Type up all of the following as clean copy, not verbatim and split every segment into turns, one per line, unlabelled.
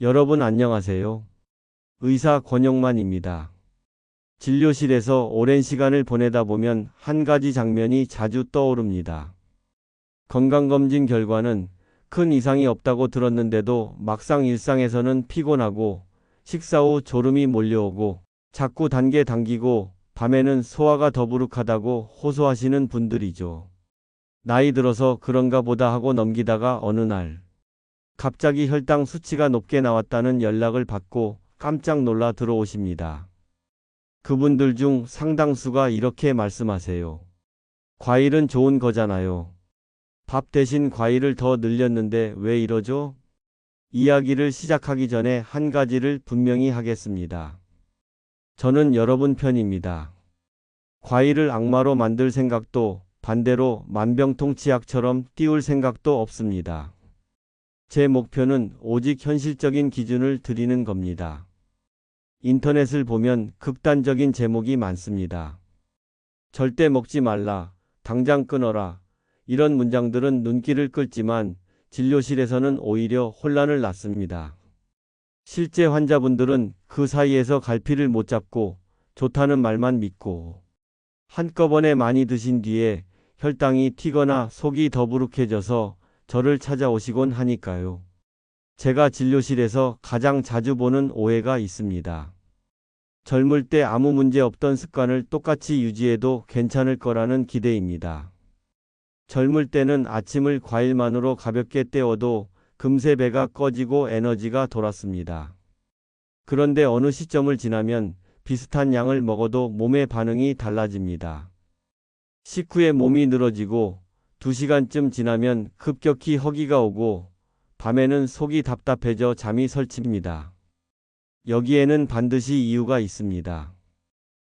여러분 안녕하세요. 의사 권영만입니다. 진료실에서 오랜 시간을 보내다 보면 한 가지 장면이 자주 떠오릅니다. 건강검진 결과는 큰 이상이 없다고 들었는데도 막상 일상에서는 피곤하고 식사 후 졸음이 몰려오고 자꾸 단계 당기고 밤에는 소화가 더부룩하다고 호소하시는 분들이죠. 나이 들어서 그런가 보다 하고 넘기다가 어느 날 갑자기 혈당 수치가 높게 나왔다는 연락을 받고 깜짝 놀라 들어오십니다. 그분들 중 상당수가 이렇게 말씀하세요. 과일은 좋은 거잖아요. 밥 대신 과일을 더 늘렸는데 왜 이러죠? 이야기를 시작하기 전에 한 가지를 분명히 하겠습니다. 저는 여러분 편입니다. 과일을 악마로 만들 생각도 반대로 만병통치약처럼 띄울 생각도 없습니다. 제 목표는 오직 현실적인 기준을 드리는 겁니다. 인터넷을 보면 극단적인 제목이 많습니다. 절대 먹지 말라, 당장 끊어라. 이런 문장들은 눈길을 끌지만 진료실에서는 오히려 혼란을 낳습니다. 실제 환자분들은 그 사이에서 갈피를 못 잡고 좋다는 말만 믿고 한꺼번에 많이 드신 뒤에 혈당이 튀거나 속이 더부룩해져서 저를 찾아오시곤 하니까요. 제가 진료실에서 가장 자주 보는 오해가 있습니다. 젊을 때 아무 문제 없던 습관을 똑같이 유지해도 괜찮을 거라는 기대입니다. 젊을 때는 아침을 과일만으로 가볍게 때워도 금세 배가 꺼지고 에너지가 돌았습니다. 그런데 어느 시점을 지나면 비슷한 양을 먹어도 몸의 반응이 달라집니다. 식후에 몸이 늘어지고 2시간쯤 지나면 급격히 허기가 오고 밤에는 속이 답답해져 잠이 설칩니다. 여기에는 반드시 이유가 있습니다.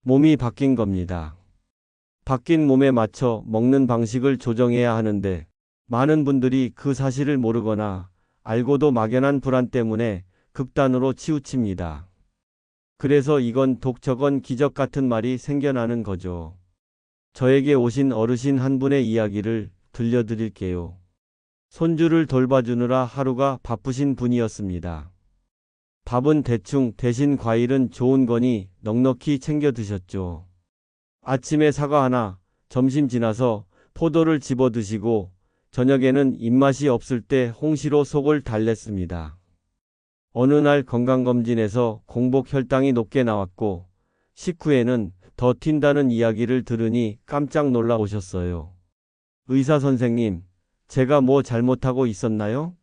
몸이 바뀐 겁니다. 바뀐 몸에 맞춰 먹는 방식을 조정해야 하는데 많은 분들이 그 사실을 모르거나 알고도 막연한 불안 때문에 극단으로 치우칩니다. 그래서 이건 독저건 기적 같은 말이 생겨나는 거죠. 저에게 오신 어르신 한 분의 이야기를 들려드릴게요. 손주를 돌봐주느라 하루가 바쁘신 분이었습니다. 밥은 대신 과일은 좋은 거니 넉넉히 챙겨 드셨죠. 아침에 사과 하나, 점심 지나서 포도를 집어 드시고 저녁에는 입맛이 없을 때 홍시로 속을 달랬습니다. 어느 날 건강검진에서 공복 혈당이 높게 나왔고 식후에는 더 튄다는 이야기를 들으니 깜짝 놀라오셨어요. 의사 선생님, 제가 뭐 잘못하고 있었나요?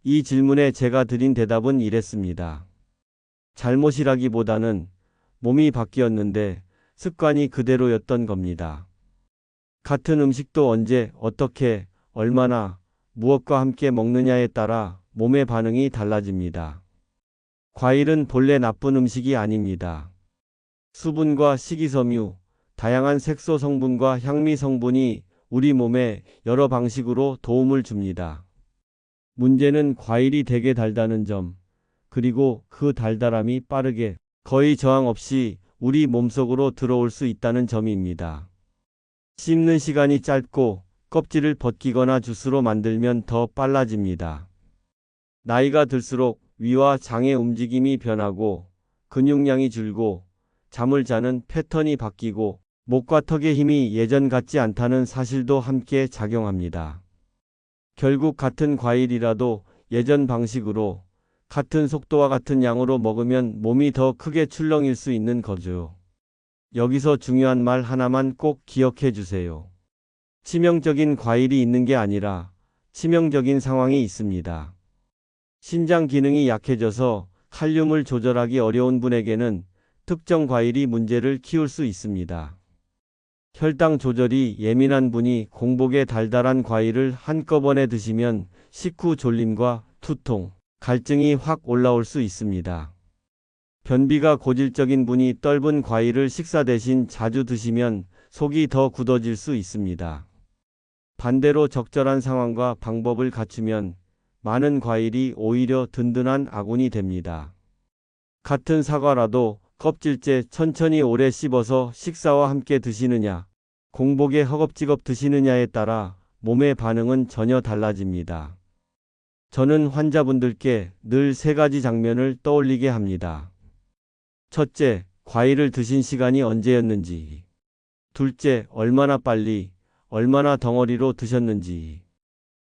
이 질문에 제가 드린 대답은 이랬습니다. 잘못이라기보다는 몸이 바뀌었는데 습관이 그대로였던 겁니다. 같은 음식도 언제, 어떻게, 얼마나, 무엇과 함께 먹느냐에 따라 몸의 반응이 달라집니다. 과일은 본래 나쁜 음식이 아닙니다. 수분과 식이섬유, 다양한 색소 성분과 향미 성분이 우리 몸에 여러 방식으로 도움을 줍니다. 문제는 과일이 되게 달다는 점, 그리고 그 달달함이 빠르게 거의 저항 없이 우리 몸속으로 들어올 수 있다는 점입니다. 씹는 시간이 짧고 껍질을 벗기거나 주스로 만들면 더 빨라집니다. 나이가 들수록 위와 장의 움직임이 변하고 근육량이 줄고 잠을 자는 패턴이 바뀌고 목과 턱의 힘이 예전 같지 않다는 사실도 함께 작용합니다. 결국 같은 과일이라도 예전 방식으로 같은 속도와 같은 양으로 먹으면 몸이 더 크게 출렁일 수 있는 거죠. 여기서 중요한 말 하나만 꼭 기억해 주세요. 치명적인 과일이 있는 게 아니라 치명적인 상황이 있습니다. 신장 기능이 약해져서 칼륨을 조절하기 어려운 분에게는 특정 과일이 문제를 키울 수 있습니다. 혈당 조절이 예민한 분이 공복에 달달한 과일을 한꺼번에 드시면 식후 졸림과 두통, 갈증이 확 올라올 수 있습니다. 변비가 고질적인 분이 떫은 과일을 식사 대신 자주 드시면 속이 더 굳어질 수 있습니다. 반대로 적절한 상황과 방법을 갖추면 많은 과일이 오히려 든든한 아군이 됩니다. 같은 사과라도 껍질째 천천히 오래 씹어서 식사와 함께 드시느냐, 공복에 허겁지겁 드시느냐에 따라 몸의 반응은 전혀 달라집니다. 저는 환자분들께 늘 세 가지 장면을 떠올리게 합니다. 첫째, 과일을 드신 시간이 언제였는지. 둘째, 얼마나 빨리, 얼마나 덩어리로 드셨는지.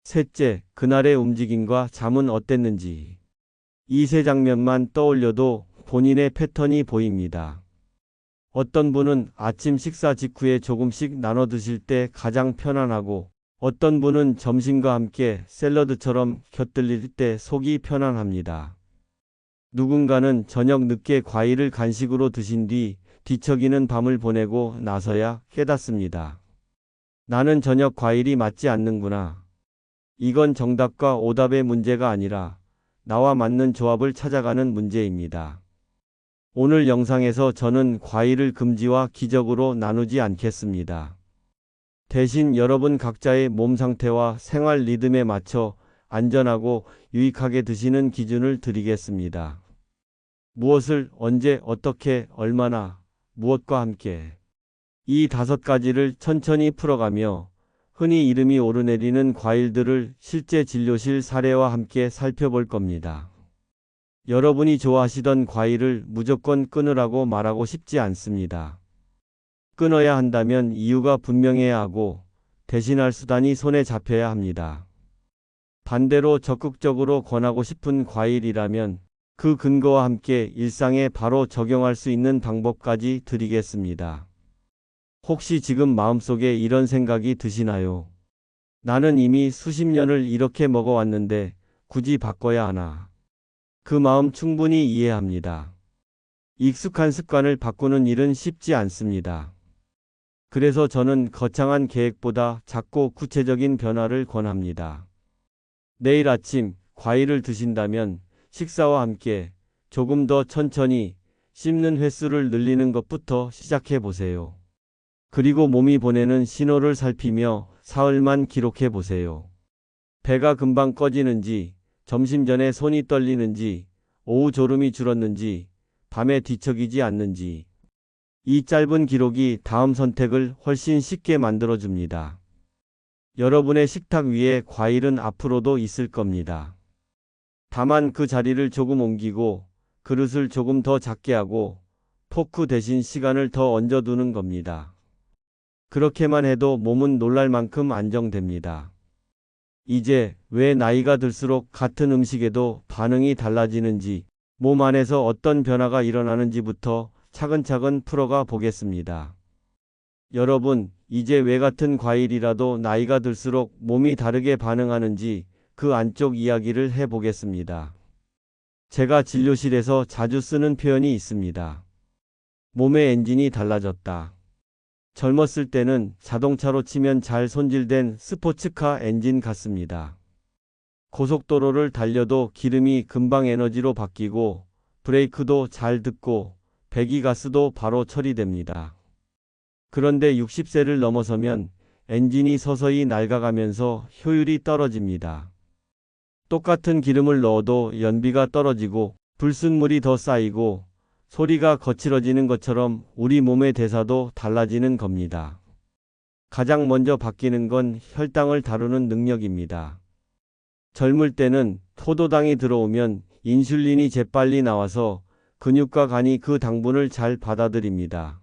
셋째, 그날의 움직임과 잠은 어땠는지. 이 세 장면만 떠올려도 본인의 패턴이 보입니다. 어떤 분은 아침 식사 직후에 조금씩 나눠 드실 때 가장 편안하고, 어떤 분은 점심과 함께 샐러드처럼 곁들일 때 속이 편안합니다. 누군가는 저녁 늦게 과일을 간식으로 드신 뒤 뒤척이는 밤을 보내고 나서야 깨닫습니다. 나는 저녁 과일이 맞지 않는구나. 이건 정답과 오답의 문제가 아니라 나와 맞는 조합을 찾아가는 문제입니다. 오늘 영상에서 저는 과일을 금지와 기적으로 나누지 않겠습니다. 대신 여러분 각자의 몸 상태와 생활 리듬에 맞춰 안전하고 유익하게 드시는 기준을 드리겠습니다. 무엇을, 언제, 어떻게, 얼마나, 무엇과 함께. 이 5가지를 천천히 풀어가며 흔히 이름이 오르내리는 과일들을 실제 진료실 사례와 함께 살펴볼 겁니다. 여러분이 좋아하시던 과일을 무조건 끊으라고 말하고 싶지 않습니다. 끊어야 한다면 이유가 분명해야 하고 대신할 수단이 손에 잡혀야 합니다. 반대로 적극적으로 권하고 싶은 과일이라면 그 근거와 함께 일상에 바로 적용할 수 있는 방법까지 드리겠습니다. 혹시 지금 마음속에 이런 생각이 드시나요? 나는 이미 수십 년을 이렇게 먹어왔는데 굳이 바꿔야 하나? 그 마음 충분히 이해합니다. 익숙한 습관을 바꾸는 일은 쉽지 않습니다. 그래서 저는 거창한 계획보다 작고 구체적인 변화를 권합니다. 내일 아침 과일을 드신다면 식사와 함께 조금 더 천천히 씹는 횟수를 늘리는 것부터 시작해 보세요. 그리고 몸이 보내는 신호를 살피며 사흘만 기록해 보세요. 배가 금방 꺼지는지, 점심 전에 손이 떨리는지, 오후 졸음이 줄었는지, 밤에 뒤척이지 않는지. 이 짧은 기록이 다음 선택을 훨씬 쉽게 만들어줍니다. 여러분의 식탁 위에 과일은 앞으로도 있을 겁니다. 다만 그 자리를 조금 옮기고 그릇을 조금 더 작게 하고 포크 대신 시간을 더 얹어두는 겁니다. 그렇게만 해도 몸은 놀랄 만큼 안정됩니다. 이제 왜 나이가 들수록 같은 음식에도 반응이 달라지는지, 몸 안에서 어떤 변화가 일어나는지부터 차근차근 풀어가 보겠습니다. 여러분, 이제 왜 같은 과일이라도 나이가 들수록 몸이 다르게 반응하는지 그 안쪽 이야기를 해보겠습니다. 제가 진료실에서 자주 쓰는 표현이 있습니다. 몸의 엔진이 달라졌다. 젊었을 때는 자동차로 치면 잘 손질된 스포츠카 엔진 같습니다. 고속도로를 달려도 기름이 금방 에너지로 바뀌고 브레이크도 잘 듣고 배기가스도 바로 처리됩니다. 그런데 60세를 넘어서면 엔진이 서서히 낡아가면서 효율이 떨어집니다. 똑같은 기름을 넣어도 연비가 떨어지고 불순물이 더 쌓이고 소리가 거칠어지는 것처럼 우리 몸의 대사도 달라지는 겁니다. 가장 먼저 바뀌는 건 혈당을 다루는 능력입니다. 젊을 때는 포도당이 들어오면 인슐린이 재빨리 나와서 근육과 간이 그 당분을 잘 받아들입니다.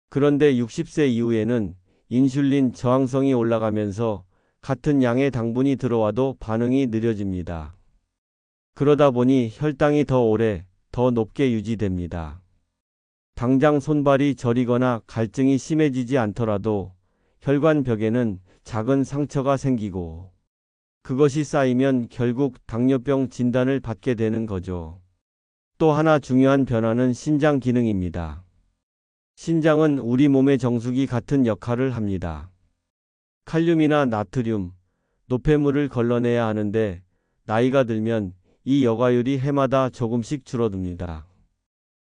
그런데 60세 이후에는 인슐린 저항성이 올라가면서 같은 양의 당분이 들어와도 반응이 느려집니다. 그러다 보니 혈당이 더 오래, 더 높게 유지됩니다. 당장 손발이 저리거나 갈증이 심해지지 않더라도 혈관벽에는 작은 상처가 생기고 그것이 쌓이면 결국 당뇨병 진단을 받게 되는 거죠. 또 하나 중요한 변화는 신장 기능입니다. 신장은 우리 몸의 정수기 같은 역할을 합니다. 칼륨이나 나트륨, 노폐물을 걸러내야 하는데 나이가 들면 이 여과율이 해마다 조금씩 줄어듭니다.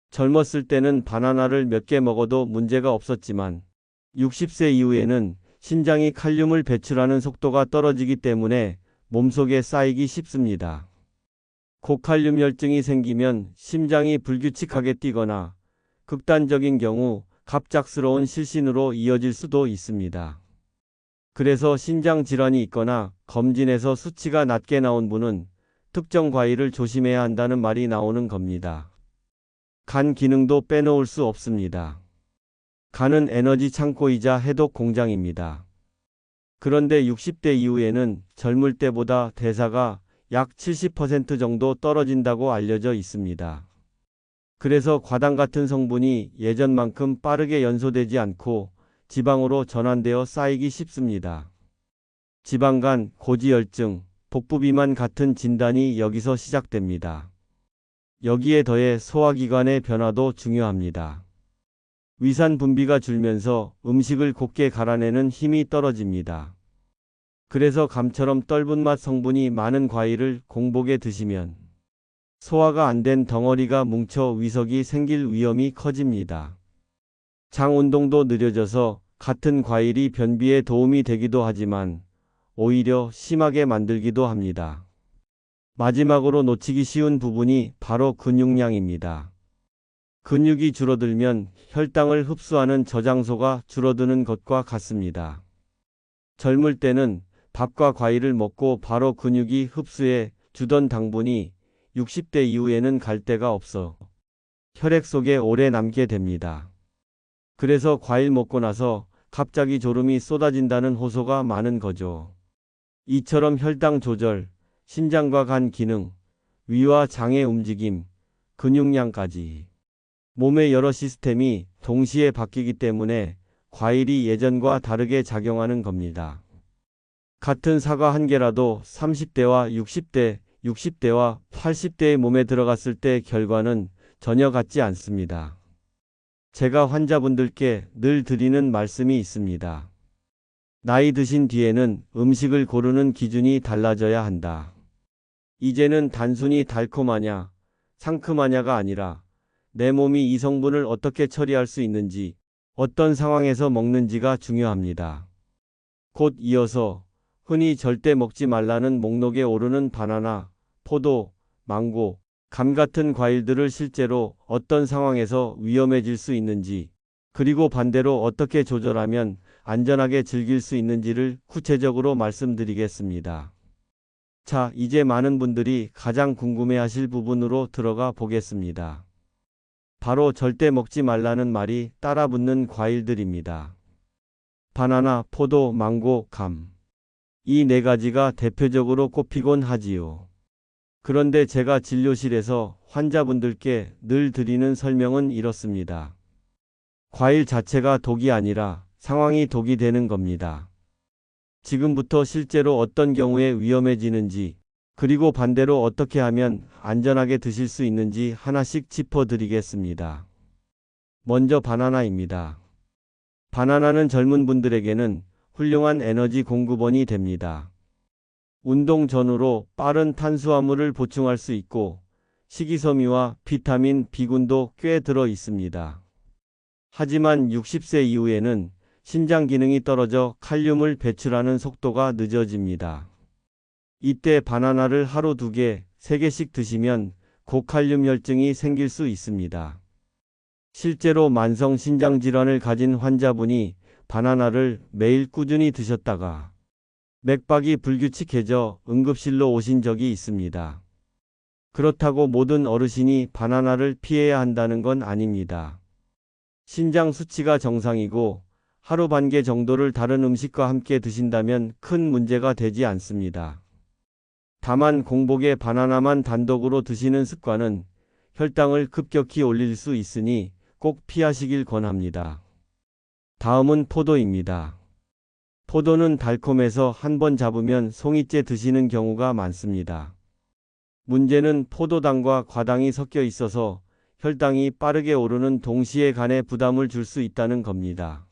젊었을 때는 바나나를 몇 개 먹어도 문제가 없었지만 60세 이후에는 신장이 칼륨을 배출하는 속도가 떨어지기 때문에 몸속에 쌓이기 쉽습니다. 고칼륨 혈증이 생기면 심장이 불규칙하게 뛰거나 극단적인 경우 갑작스러운 실신으로 이어질 수도 있습니다. 그래서 신장 질환이 있거나 검진에서 수치가 낮게 나온 분은 특정 과일을 조심해야 한다는 말이 나오는 겁니다. 간 기능도 빼놓을 수 없습니다. 간은 에너지 창고이자 해독 공장입니다. 그런데 60대 이후에는 젊을 때보다 대사가 약 70% 정도 떨어진다고 알려져 있습니다. 그래서 과당 같은 성분이 예전만큼 빠르게 연소되지 않고 지방으로 전환되어 쌓이기 쉽습니다. 지방간, 고지혈증, 복부비만 같은 진단이 여기서 시작됩니다. 여기에 더해 소화기관의 변화도 중요합니다. 위산 분비가 줄면서 음식을 곱게 갈아내는 힘이 떨어집니다. 그래서 감처럼 떫은 맛 성분이 많은 과일을 공복에 드시면 소화가 안 된 덩어리가 뭉쳐 위석이 생길 위험이 커집니다. 장 운동도 느려져서 같은 과일이 변비에 도움이 되기도 하지만 오히려 심하게 만들기도 합니다. 마지막으로 놓치기 쉬운 부분이 바로 근육량입니다. 근육이 줄어들면 혈당을 흡수하는 저장소가 줄어드는 것과 같습니다. 젊을 때는 밥과 과일을 먹고 바로 근육이 흡수해 주던 당분이 60대 이후에는 갈 데가 없어 혈액 속에 오래 남게 됩니다. 그래서 과일 먹고 나서 갑자기 졸음이 쏟아진다는 호소가 많은 거죠. 이처럼 혈당 조절, 신장과 간 기능, 위와 장의 움직임, 근육량까지 몸의 여러 시스템이 동시에 바뀌기 때문에 과일이 예전과 다르게 작용하는 겁니다. 같은 사과 한 개라도 30대와 60대, 60대와 80대의 몸에 들어갔을 때 결과는 전혀 같지 않습니다. 제가 환자분들께 늘 드리는 말씀이 있습니다. 나이 드신 뒤에는 음식을 고르는 기준이 달라져야 한다. 이제는 단순히 달콤하냐, 상큼하냐가 아니라 내 몸이 이 성분을 어떻게 처리할 수 있는지, 어떤 상황에서 먹는지가 중요합니다. 곧 이어서 흔히 절대 먹지 말라는 목록에 오르는 바나나, 포도, 망고, 감 같은 과일들을 실제로 어떤 상황에서 위험해질 수 있는지, 그리고 반대로 어떻게 조절하면 안전하게 즐길 수 있는지를 구체적으로 말씀드리겠습니다. 자, 이제 많은 분들이 가장 궁금해하실 부분으로 들어가 보겠습니다. 바로 절대 먹지 말라는 말이 따라 붙는 과일들입니다. 바나나, 포도, 망고, 감. 이 네 가지가 대표적으로 꼽히곤 하지요. 그런데 제가 진료실에서 환자분들께 늘 드리는 설명은 이렇습니다. 과일 자체가 독이 아니라 상황이 독이 되는 겁니다. 지금부터 실제로 어떤 경우에 위험해지는지, 그리고 반대로 어떻게 하면 안전하게 드실 수 있는지 하나씩 짚어드리겠습니다. 먼저 바나나입니다. 바나나는 젊은 분들에게는 훌륭한 에너지 공급원이 됩니다. 운동 전후로 빠른 탄수화물을 보충할 수 있고 식이섬유와 비타민 B군도 꽤 들어 있습니다. 하지만 60세 이후에는 신장 기능이 떨어져 칼륨을 배출하는 속도가 늦어집니다. 이때 바나나를 하루 2개, 3개씩 드시면 고칼륨 혈증이 생길 수 있습니다. 실제로 만성 신장 질환을 가진 환자분이 바나나를 매일 꾸준히 드셨다가 맥박이 불규칙해져 응급실로 오신 적이 있습니다. 그렇다고 모든 어르신이 바나나를 피해야 한다는 건 아닙니다. 신장 수치가 정상이고 하루 반 개 정도를 다른 음식과 함께 드신다면 큰 문제가 되지 않습니다. 다만 공복에 바나나만 단독으로 드시는 습관은 혈당을 급격히 올릴 수 있으니 꼭 피하시길 권합니다. 다음은 포도입니다. 포도는 달콤해서 한 번 잡으면 송이째 드시는 경우가 많습니다. 문제는 포도당과 과당이 섞여 있어서 혈당이 빠르게 오르는 동시에 간에 부담을 줄 수 있다는 겁니다.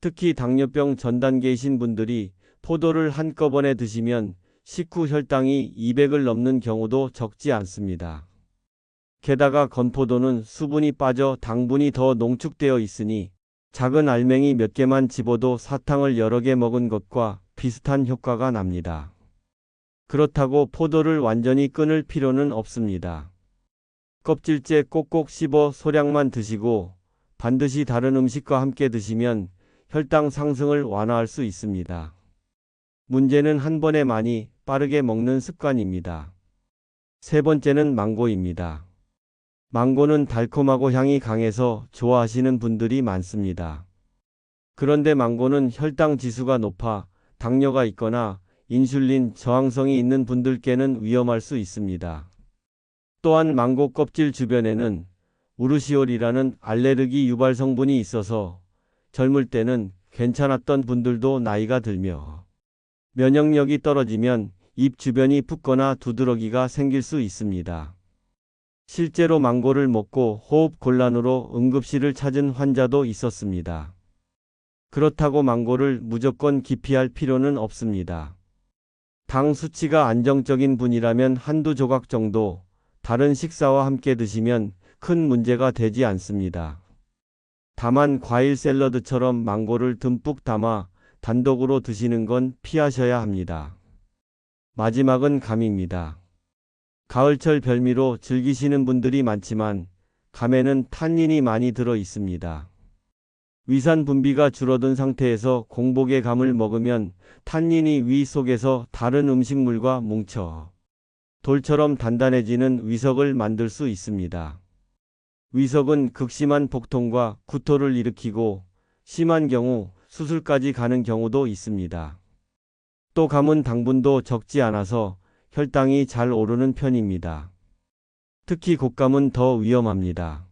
특히 당뇨병 전 단계이신 분들이 포도를 한꺼번에 드시면 식후 혈당이 200을 넘는 경우도 적지 않습니다. 게다가 건포도는 수분이 빠져 당분이 더 농축되어 있으니 작은 알맹이 몇 개만 집어도 사탕을 여러 개 먹은 것과 비슷한 효과가 납니다. 그렇다고 포도를 완전히 끊을 필요는 없습니다. 껍질째 꼭꼭 씹어 소량만 드시고 반드시 다른 음식과 함께 드시면 혈당 상승을 완화할 수 있습니다. 문제는 한 번에 많이 빠르게 먹는 습관입니다. 세 번째는 망고입니다. 망고는 달콤하고 향이 강해서 좋아하시는 분들이 많습니다. 그런데 망고는 혈당 지수가 높아 당뇨가 있거나 인슐린 저항성이 있는 분들께는 위험할 수 있습니다. 또한 망고 껍질 주변에는 우르시올이라는 알레르기 유발 성분이 있어서 젊을 때는 괜찮았던 분들도 나이가 들며 면역력이 떨어지면 입 주변이 붓거나 두드러기가 생길 수 있습니다. 실제로 망고를 먹고 호흡 곤란으로 응급실을 찾은 환자도 있었습니다. 그렇다고 망고를 무조건 기피할 필요는 없습니다. 당 수치가 안정적인 분이라면 한두 조각 정도 다른 식사와 함께 드시면 큰 문제가 되지 않습니다. 다만 과일 샐러드처럼 망고를 듬뿍 담아 단독으로 드시는 건 피하셔야 합니다. 마지막은 감입니다. 가을철 별미로 즐기시는 분들이 많지만 감에는 탄닌이 많이 들어 있습니다. 위산 분비가 줄어든 상태에서 공복에 감을 먹으면 탄닌이 위 속에서 다른 음식물과 뭉쳐 돌처럼 단단해지는 위석을 만들 수 있습니다. 위석은 극심한 복통과 구토를 일으키고 심한 경우 수술까지 가는 경우도 있습니다. 또 감은 당분도 적지 않아서 혈당이 잘 오르는 편입니다. 특히 곶감은 더 위험합니다.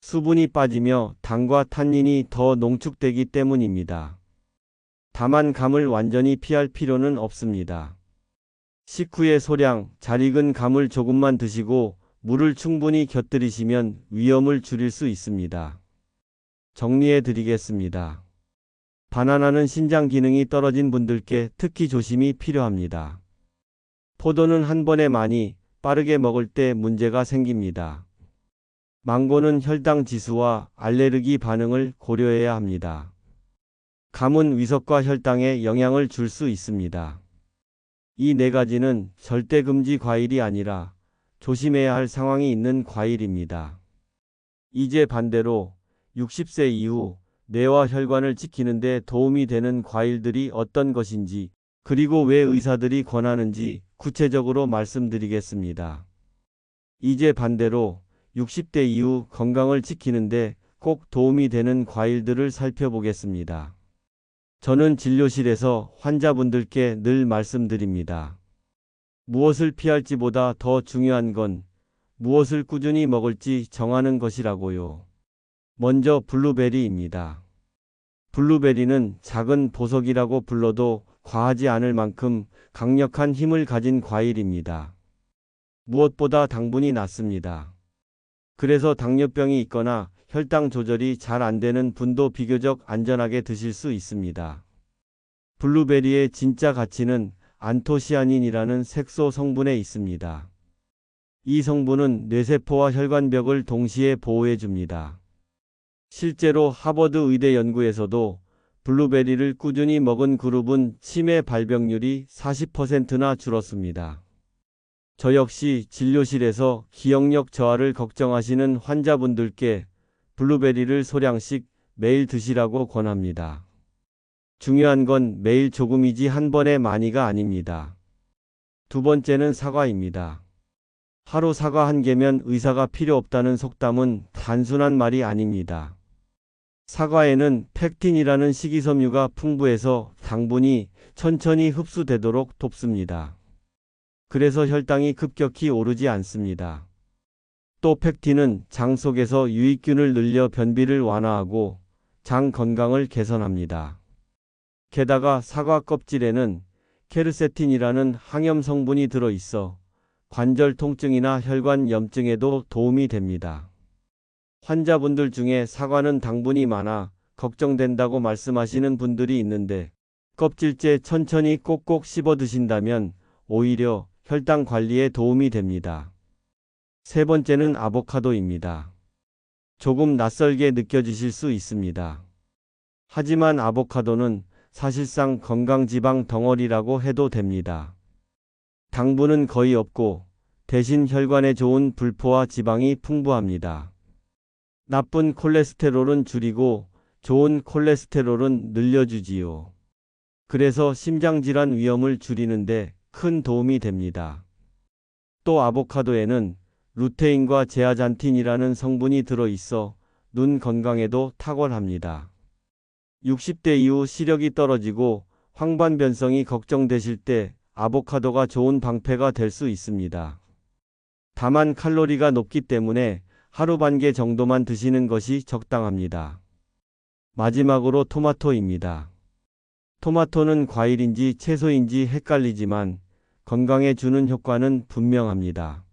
수분이 빠지며 당과 탄닌이 더 농축되기 때문입니다. 다만 감을 완전히 피할 필요는 없습니다. 식후에 소량 잘 익은 감을 조금만 드시고 물을 충분히 곁들이시면 위험을 줄일 수 있습니다. 정리해 드리겠습니다. 바나나는 신장 기능이 떨어진 분들께 특히 조심이 필요합니다. 포도는 한 번에 많이 빠르게 먹을 때 문제가 생깁니다. 망고는 혈당 지수와 알레르기 반응을 고려해야 합니다. 감은 위석과 혈당에 영향을 줄 수 있습니다. 이 네 가지는 절대 금지 과일이 아니라 조심해야 할 상황이 있는 과일입니다. 이제 반대로 60세 이후 뇌와 혈관을 지키는 데 도움이 되는 과일들이 어떤 것인지, 그리고 왜 의사들이 권하는지 구체적으로 말씀드리겠습니다. 이제 반대로 60대 이후 건강을 지키는데 꼭 도움이 되는 과일들을 살펴보겠습니다. 저는 진료실에서 환자분들께 늘 말씀드립니다. 무엇을 피할지보다 더 중요한 건 무엇을 꾸준히 먹을지 정하는 것이라고요. 먼저 블루베리입니다. 블루베리는 작은 보석이라고 불러도 과하지 않을 만큼 강력한 힘을 가진 과일입니다. 무엇보다 당분이 낮습니다. 그래서 당뇨병이 있거나 혈당 조절이 잘 안 되는 분도 비교적 안전하게 드실 수 있습니다. 블루베리의 진짜 가치는 안토시아닌이라는 색소 성분에 있습니다. 이 성분은 뇌세포와 혈관벽을 동시에 보호해 줍니다. 실제로 하버드 의대 연구에서도 블루베리를 꾸준히 먹은 그룹은 치매 발병률이 40%나 줄었습니다. 저 역시 진료실에서 기억력 저하를 걱정하시는 환자분들께 블루베리를 소량씩 매일 드시라고 권합니다. 중요한 건 매일 조금이지 한 번에 많이가 아닙니다. 두 번째는 사과입니다. 하루 사과 한 개면 의사가 필요 없다는 속담은 단순한 말이 아닙니다. 사과에는 펙틴이라는 식이섬유가 풍부해서 당분이 천천히 흡수되도록 돕습니다. 그래서 혈당이 급격히 오르지 않습니다. 또 펙틴은 장 속에서 유익균을 늘려 변비를 완화하고 장 건강을 개선합니다. 게다가 사과 껍질에는 케르세틴이라는 항염 성분이 들어있어 관절 통증이나 혈관 염증에도 도움이 됩니다. 환자분들 중에 사과는 당분이 많아 걱정된다고 말씀하시는 분들이 있는데 껍질째 천천히 꼭꼭 씹어 드신다면 오히려 혈당 관리에 도움이 됩니다. 세 번째는 아보카도입니다. 조금 낯설게 느껴지실 수 있습니다. 하지만 아보카도는 사실상 건강지방 덩어리라고 해도 됩니다. 당분은 거의 없고 대신 혈관에 좋은 불포화 지방이 풍부합니다. 나쁜 콜레스테롤은 줄이고 좋은 콜레스테롤은 늘려주지요. 그래서 심장질환 위험을 줄이는데 큰 도움이 됩니다. 또 아보카도에는 루테인과 제아잔틴이라는 성분이 들어있어 눈 건강에도 탁월합니다. 60대 이후 시력이 떨어지고 황반변성이 걱정되실 때 아보카도가 좋은 방패가 될 수 있습니다. 다만 칼로리가 높기 때문에 하루 반 개 정도만 드시는 것이 적당합니다. 마지막으로 토마토입니다. 토마토는 과일인지 채소인지 헷갈리지만 건강에 주는 효과는 분명합니다.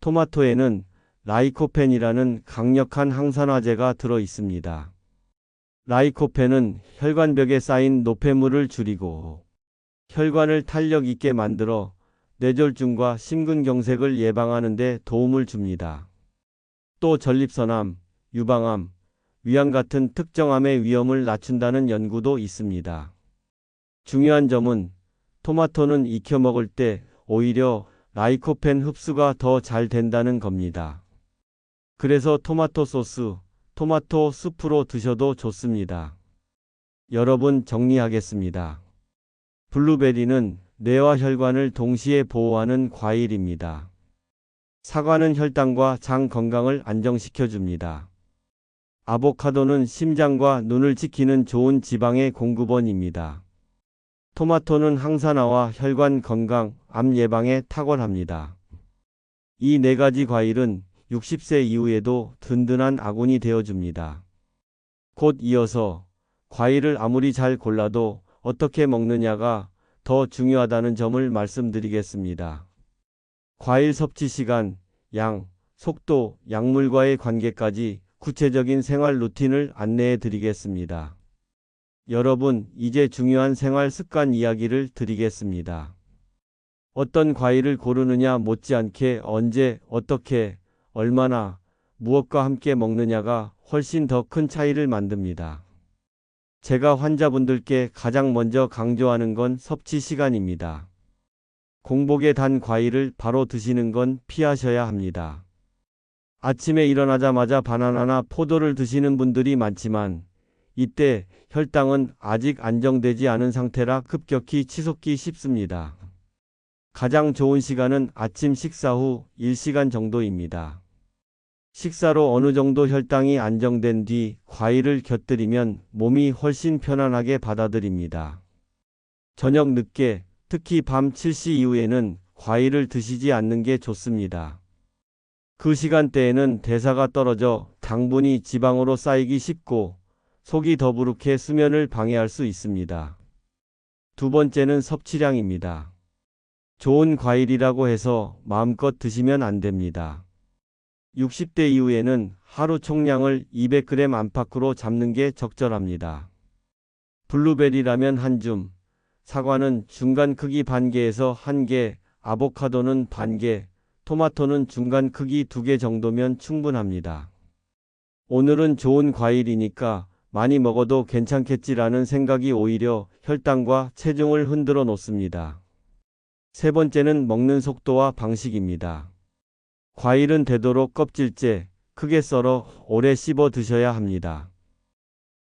토마토에는 라이코펜이라는 강력한 항산화제가 들어 있습니다. 라이코펜은 혈관벽에 쌓인 노폐물을 줄이고 혈관을 탄력 있게 만들어 뇌졸중과 심근경색을 예방하는 데 도움을 줍니다. 또 전립선암, 유방암, 위암 같은 특정암의 위험을 낮춘다는 연구도 있습니다. 중요한 점은 토마토는 익혀 먹을 때 오히려 라이코펜 흡수가 더 잘 된다는 겁니다. 그래서 토마토 소스, 토마토 수프로 드셔도 좋습니다. 여러분 정리하겠습니다. 블루베리는 뇌와 혈관을 동시에 보호하는 과일입니다. 사과는 혈당과 장 건강을 안정시켜줍니다. 아보카도는 심장과 눈을 지키는 좋은 지방의 공급원입니다. 토마토는 항산화와 혈관 건강, 암 예방에 탁월합니다. 이 네 가지 과일은 60세 이후에도 든든한 아군이 되어줍니다. 곧 이어서 과일을 아무리 잘 골라도 어떻게 먹느냐가 더 중요하다는 점을 말씀드리겠습니다. 과일 섭취 시간, 양, 속도, 약물과의 관계까지 구체적인 생활 루틴을 안내해 드리겠습니다. 여러분, 이제 중요한 생활 습관 이야기를 드리겠습니다. 어떤 과일을 고르느냐 못지않게 언제, 어떻게, 얼마나, 무엇과 함께 먹느냐가 훨씬 더 큰 차이를 만듭니다. 제가 환자분들께 가장 먼저 강조하는 건 섭취 시간입니다. 공복에 단 과일을 바로 드시는 건 피하셔야 합니다. 아침에 일어나자마자 바나나나 포도를 드시는 분들이 많지만 이때 혈당은 아직 안정되지 않은 상태라 급격히 치솟기 쉽습니다. 가장 좋은 시간은 아침 식사 후 1시간 정도입니다. 식사로 어느 정도 혈당이 안정된 뒤 과일을 곁들이면 몸이 훨씬 편안하게 받아들입니다. 저녁 늦게, 특히 밤 7시 이후에는 과일을 드시지 않는 게 좋습니다. 그 시간대에는 대사가 떨어져 당분이 지방으로 쌓이기 쉽고 속이 더부룩해 수면을 방해할 수 있습니다. 두 번째는 섭취량입니다. 좋은 과일이라고 해서 마음껏 드시면 안 됩니다. 60대 이후에는 하루 총량을 200g 안팎으로 잡는 게 적절합니다. 블루베리라면 한 줌, 사과는 중간 크기 반 개에서 1개, 아보카도는 반 개, 토마토는 중간 크기 2개 정도면 충분합니다. 오늘은 좋은 과일이니까 많이 먹어도 괜찮겠지라는 생각이 오히려 혈당과 체중을 흔들어 놓습니다. 세 번째는 먹는 속도와 방식입니다. 과일은 되도록 껍질째, 크게 썰어 오래 씹어 드셔야 합니다.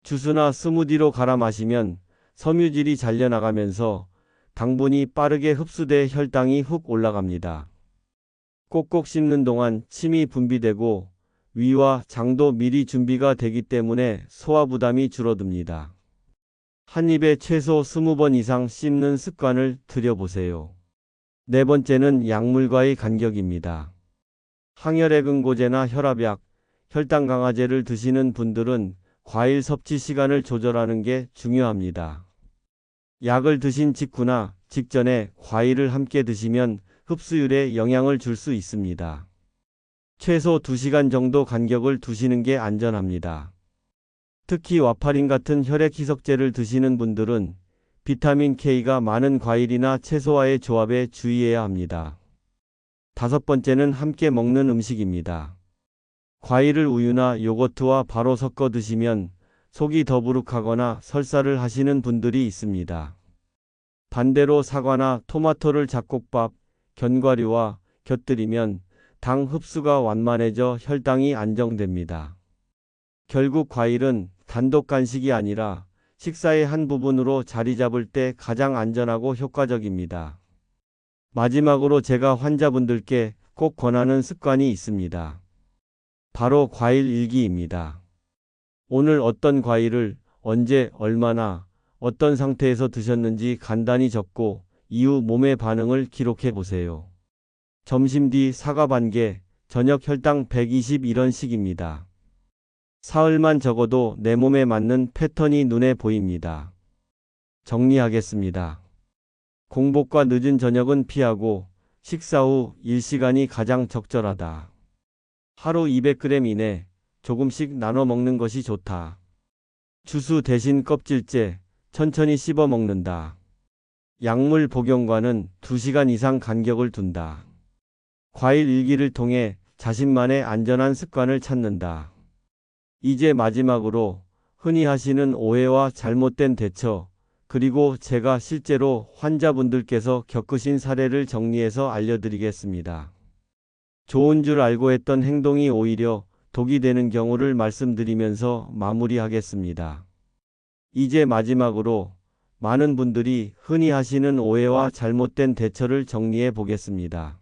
주스나 스무디로 갈아 마시면 섬유질이 잘려나가면서 당분이 빠르게 흡수돼 혈당이 훅 올라갑니다. 꼭꼭 씹는 동안 침이 분비되고 위와 장도 미리 준비가 되기 때문에 소화 부담이 줄어듭니다. 한 입에 최소 20번 이상 씹는 습관을 들여보세요. 네 번째는 약물과의 간격입니다. 항혈액응고제나 혈압약, 혈당 강화제를 드시는 분들은 과일 섭취 시간을 조절하는 게 중요합니다. 약을 드신 직후나 직전에 과일을 함께 드시면 흡수율에 영향을 줄 수 있습니다. 최소 2시간 정도 간격을 두시는 게 안전합니다. 특히 와파린 같은 혈액 희석제를 드시는 분들은 비타민 K가 많은 과일이나 채소와의 조합에 주의해야 합니다. 다섯 번째는 함께 먹는 음식입니다. 과일을 우유나 요거트와 바로 섞어 드시면 속이 더부룩하거나 설사를 하시는 분들이 있습니다. 반대로 사과나 토마토를 잡곡밥, 견과류와 곁들이면 당 흡수가 완만해져 혈당이 안정됩니다. 결국 과일은 단독 간식이 아니라 식사의 한 부분으로 자리 잡을 때 가장 안전하고 효과적입니다. 마지막으로 제가 환자분들께 꼭 권하는 습관이 있습니다. 바로 과일 일기입니다. 오늘 어떤 과일을 언제 얼마나 어떤 상태에서 드셨는지 간단히 적고 이후 몸의 반응을 기록해 보세요. 점심 뒤 사과 반 개, 저녁 혈당 120 이런 식입니다. 사흘만 적어도 내 몸에 맞는 패턴이 눈에 보입니다. 정리하겠습니다. 공복과 늦은 저녁은 피하고 식사 후 일시간이 가장 적절하다. 하루 200g 이내 조금씩 나눠 먹는 것이 좋다. 주스 대신 껍질째 천천히 씹어 먹는다. 약물 복용과는 2시간 이상 간격을 둔다. 과일 일기를 통해 자신만의 안전한 습관을 찾는다. 이제 마지막으로 흔히 하시는 오해와 잘못된 대처, 그리고 제가 실제로 환자분들께서 겪으신 사례를 정리해서 알려드리겠습니다. 좋은 줄 알고 했던 행동이 오히려 독이 되는 경우를 말씀드리면서 마무리하겠습니다. 이제 마지막으로 많은 분들이 흔히 하시는 오해와 잘못된 대처를 정리해 보겠습니다.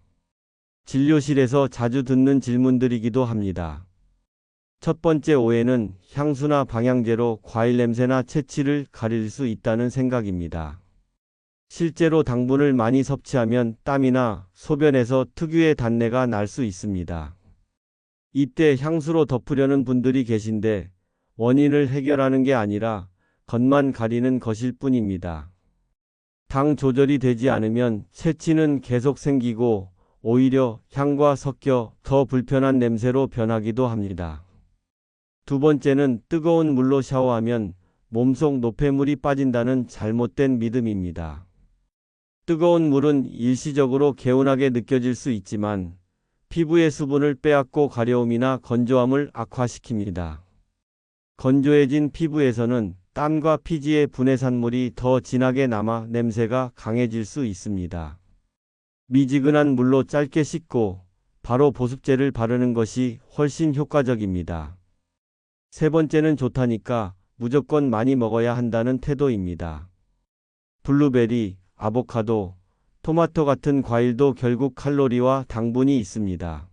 진료실에서 자주 듣는 질문들이기도 합니다. 첫 번째 오해는 향수나 방향제로 과일 냄새나 채취를 가릴 수 있다는 생각입니다. 실제로 당분을 많이 섭취하면 땀이나 소변에서 특유의 단내가 날 수 있습니다. 이때 향수로 덮으려는 분들이 계신데 원인을 해결하는 게 아니라 겉만 가리는 것일 뿐입니다. 당 조절이 되지 않으면 채취는 계속 생기고 오히려 향과 섞여 더 불편한 냄새로 변하기도 합니다. 두 번째는 뜨거운 물로 샤워하면 몸속 노폐물이 빠진다는 잘못된 믿음입니다. 뜨거운 물은 일시적으로 개운하게 느껴질 수 있지만 피부의 수분을 빼앗고 가려움이나 건조함을 악화시킵니다. 건조해진 피부에서는 땀과 피지의 분해산물이 더 진하게 남아 냄새가 강해질 수 있습니다. 미지근한 물로 짧게 씻고 바로 보습제를 바르는 것이 훨씬 효과적입니다. 세 번째는 좋다니까 무조건 많이 먹어야 한다는 태도입니다. 블루베리, 아보카도, 토마토 같은 과일도 결국 칼로리와 당분이 있습니다.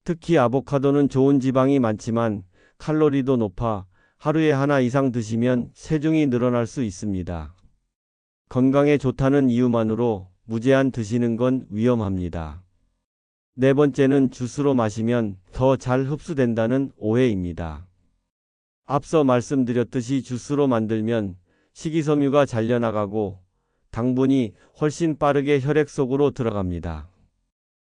특히 아보카도는 좋은 지방이 많지만 칼로리도 높아 하루에 하나 이상 드시면 체중이 늘어날 수 있습니다. 건강에 좋다는 이유만으로 무제한 드시는 건 위험합니다. 네 번째는 주스로 마시면 더 잘 흡수된다는 오해입니다. 앞서 말씀드렸듯이 주스로 만들면 식이섬유가 잘려나가고 당분이 훨씬 빠르게 혈액 속으로 들어갑니다.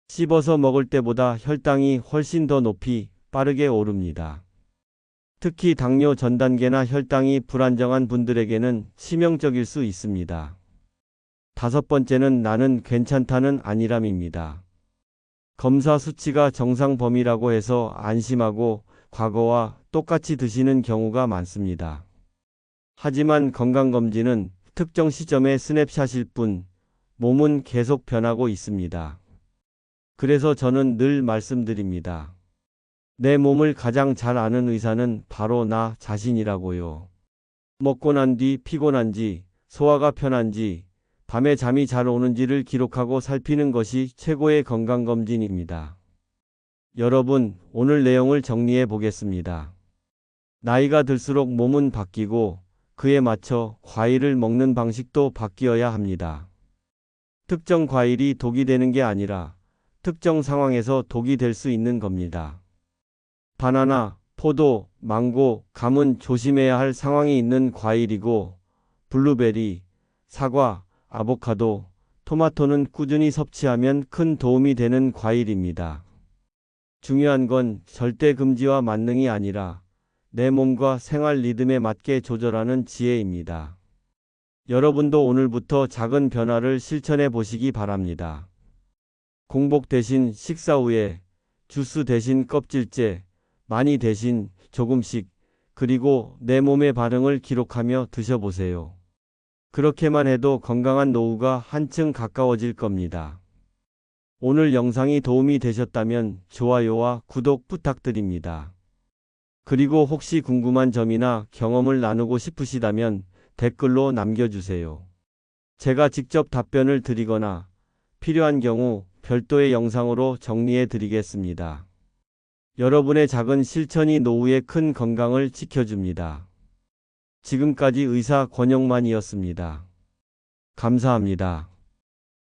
씹어서 먹을 때보다 혈당이 훨씬 더 높이 빠르게 오릅니다. 특히 당뇨 전 단계나 혈당이 불안정한 분들에게는 치명적일 수 있습니다. 다섯 번째는 나는 괜찮다는 안일함입니다. 검사 수치가 정상 범위라고 해서 안심하고 과거와 똑같이 드시는 경우가 많습니다. 하지만 건강검진은 특정 시점의 스냅샷일 뿐 몸은 계속 변하고 있습니다. 그래서 저는 늘 말씀드립니다. 내 몸을 가장 잘 아는 의사는 바로 나 자신이라고요. 먹고 난 뒤 피곤한지, 소화가 편한지, 밤에 잠이 잘 오는지를 기록하고 살피는 것이 최고의 건강검진입니다. 여러분, 오늘 내용을 정리해 보겠습니다. 나이가 들수록 몸은 바뀌고 그에 맞춰 과일을 먹는 방식도 바뀌어야 합니다. 특정 과일이 독이 되는 게 아니라 특정 상황에서 독이 될 수 있는 겁니다. 바나나, 포도, 망고, 감은 조심해야 할 상황이 있는 과일이고 블루베리, 사과, 아보카도, 토마토는 꾸준히 섭취하면 큰 도움이 되는 과일입니다. 중요한 건 절대 금지와 만능이 아니라 내 몸과 생활 리듬에 맞게 조절하는 지혜입니다. 여러분도 오늘부터 작은 변화를 실천해 보시기 바랍니다. 공복 대신 식사 후에, 주스 대신 껍질째, 많이 대신 조금씩, 그리고 내 몸의 반응을 기록하며 드셔보세요. 그렇게만 해도 건강한 노후가 한층 가까워질 겁니다. 오늘 영상이 도움이 되셨다면 좋아요와 구독 부탁드립니다. 그리고 혹시 궁금한 점이나 경험을 나누고 싶으시다면 댓글로 남겨주세요. 제가 직접 답변을 드리거나 필요한 경우 별도의 영상으로 정리해 드리겠습니다. 여러분의 작은 실천이 노후의 큰 건강을 지켜줍니다. 지금까지 의사 권영만이었습니다. 감사합니다.